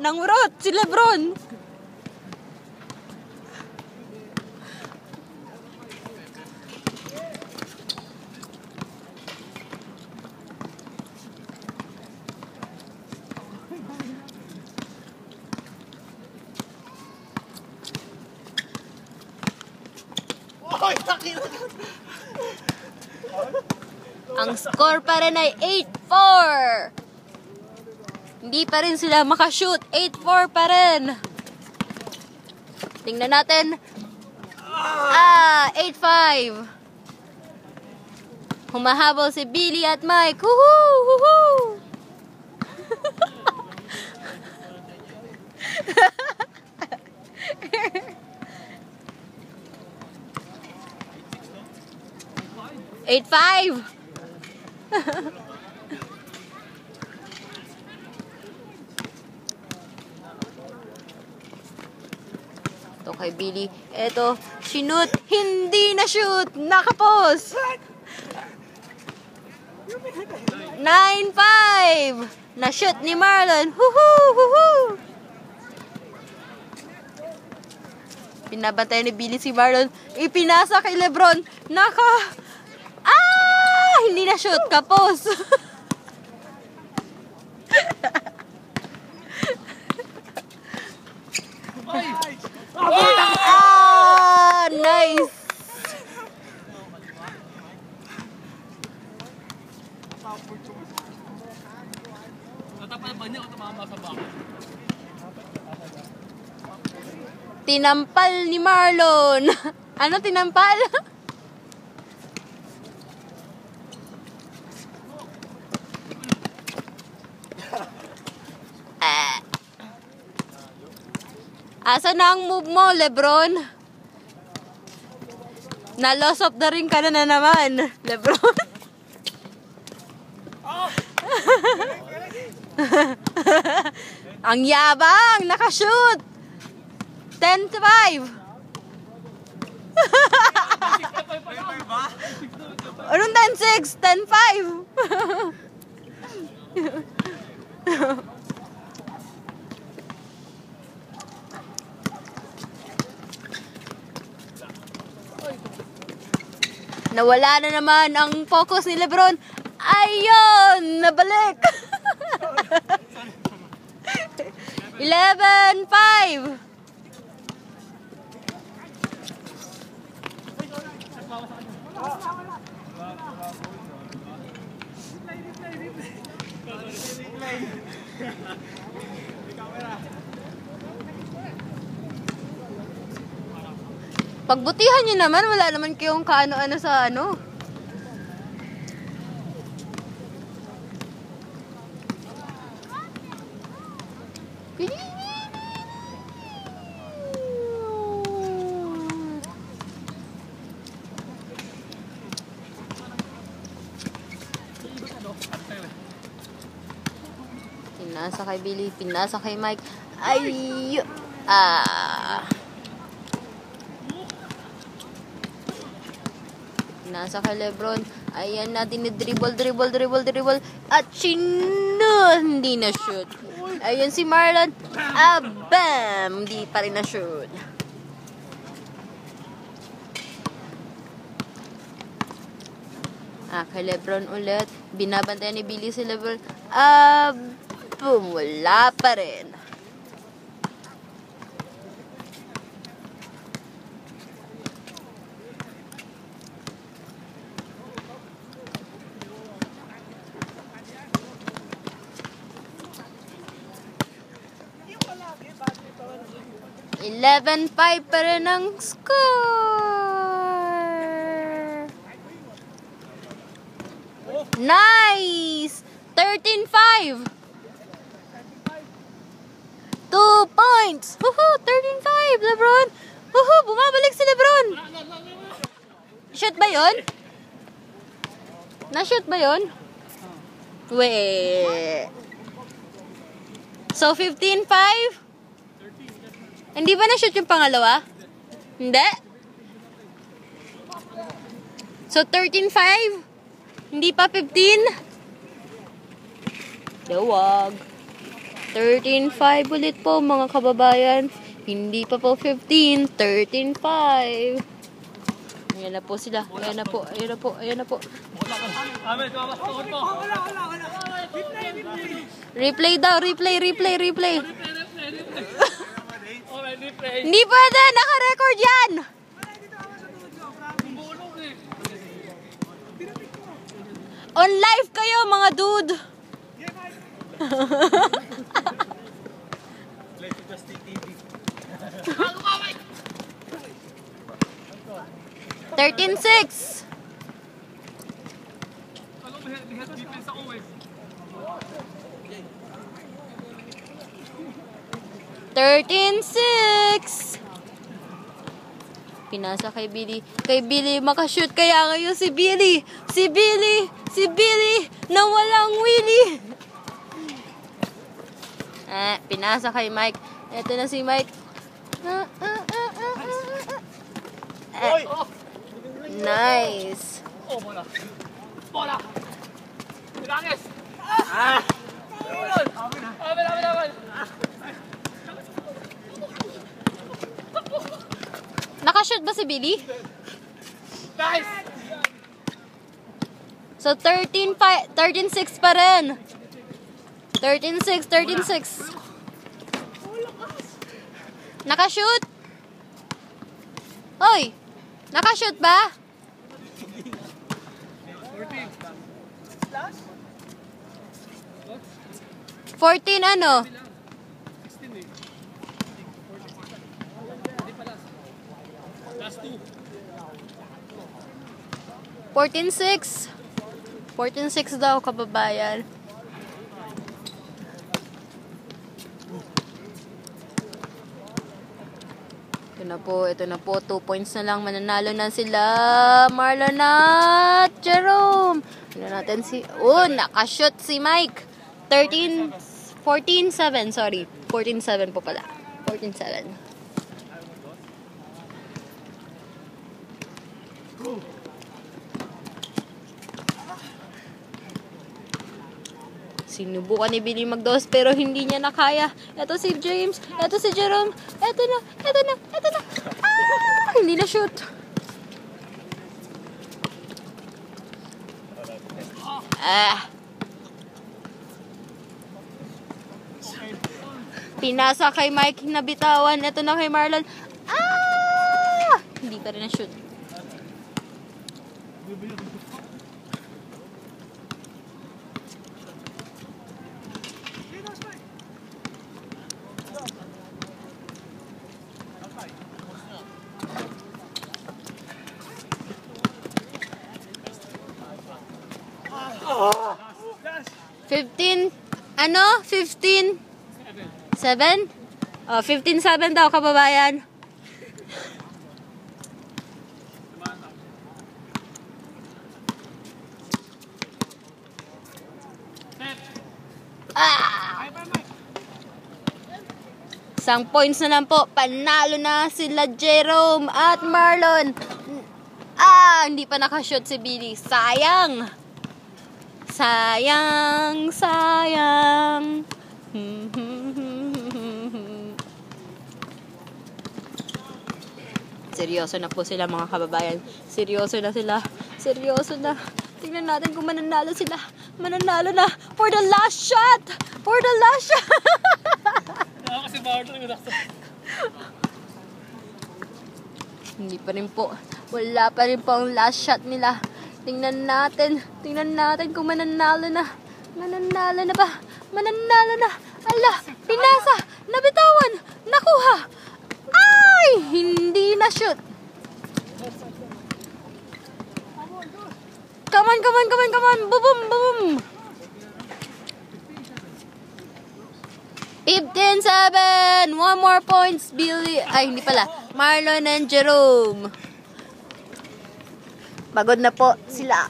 ng urot si Lebron. Ang score pa rin ay 8-4. Hindi pa rin sila makashoot. 8-4 pa rin. Tingnan natin. 8-5. Humahabol si Billy at Mike. Woohoo! Woohoo! Eight five. Ito kay Billy. Ito, shoot. Hindi na shoot. Nakapos. 9-5. Na shoot ni Marlon. Woohoo! Woohoo! Pinabantay ni Billy si Marlon. Ipinasa kay Lebron. Hindi na shoot. Kapos. Nice. Natapal ba niya o tumama sa bako? Tinampal ni Marlon. Ano tinampal? Asa na ang move mo, Lebron? Na-loss of the ring ka na naman, Lebron. Ang yabang! Nakashoot! 10-5. Anong 10-6? 10-5. Nawala na naman ang focus ni Lebron. Ayun! Nabalik! 11-5. Pagbutihan nyo naman, wala naman kayong kaano-ano sa ano. Pinasa kay Billy, pinasa kay Mike. Ay! Nasa kay Lebron. Ayan na, dinidribble. At hindi na shoot. Ayan si Marlon. Bam! Hindi pa rin na shoot. Kay Lebron ulit. Binabantayan ni Billy si Lebron. Boom! Wala pa rin. $11-5 pa rin ang score. Nice! 13-5. 2 points. Woohoo! 13-5, Lebron. Woohoo! Bumabalik si Lebron. Shoot ba yun? Na-shoot ba yun? Wait. So, 15-5? Hindi ba na-shoot yung pangalawa? Hindi? So, 13-5? Hindi pa 15? Dawag. 13-5 ulit po mga kababayan. Hindi pa po 15. 13-5. Ayan na po sila. Ayan na po. Ayan na po. Ayan na po. Amen, tumabas ko po. Replay daw. Replay. Replay. Hindi pwede. Naka-record yan. Bulong eh. On live kayo mga dude. Thirteen six. Ano ba yung defense ako eh. 13-6. Pinasa kay Billy. Kay Billy makashoot kaya ngayon si Billy. Si Billy na walang Willy. Pinasa kay Mike. Ito na si Mike. Nice. Oh, bola. Bola. Bilangis. Amen. Nakashoot ba si Billy? Nice. So 13-6 pa rin. 13-6. Nakashoot? Hoy! Nakashoot ba? 14 ano? 16 eh. Hindi pa last. Last 2. 14-6. 14-6 daw, kababayan. Ito na po. 2 points na lang. Mananalo na sila. Marlon at Jerome. Ano natin si... Oh, nakashoot si Mike. 14-7, sorry. 14-7 po pala. 14-7. Sinubukan ni Billy magdos pero hindi niya nakaya. Ito si James. Ito si Jerome. Ito na. Hindi na shoot. Pinasa kay Mike na bitawan. Ito na kay Marlon. Hindi pa rin na shoot. $15 7? Oh, 15-7 daw, kababayan. Isang points na lang po. Panalo na sila Jerome at Marlon. Hindi pa nakashoot si Billy. Sayang. Seryoso na po sila mga kababayan. Seryoso na sila. Tingnan natin kung mananalo sila. Mananalo na for the last shot. Kasi Marlon yung nasa. Hindi pa rin po. Wala pa rin po ang last shot nila. Tingnan natin kung mananalo na. Mananalo na ba? Ala, pinasa, nabitawan, nakuha. Ay, hindi na shoot. Come on. Boom. 15-7. 1 more points, Billy. Ay, hindi pala. Marlon and Jerome. Pagod na po sila.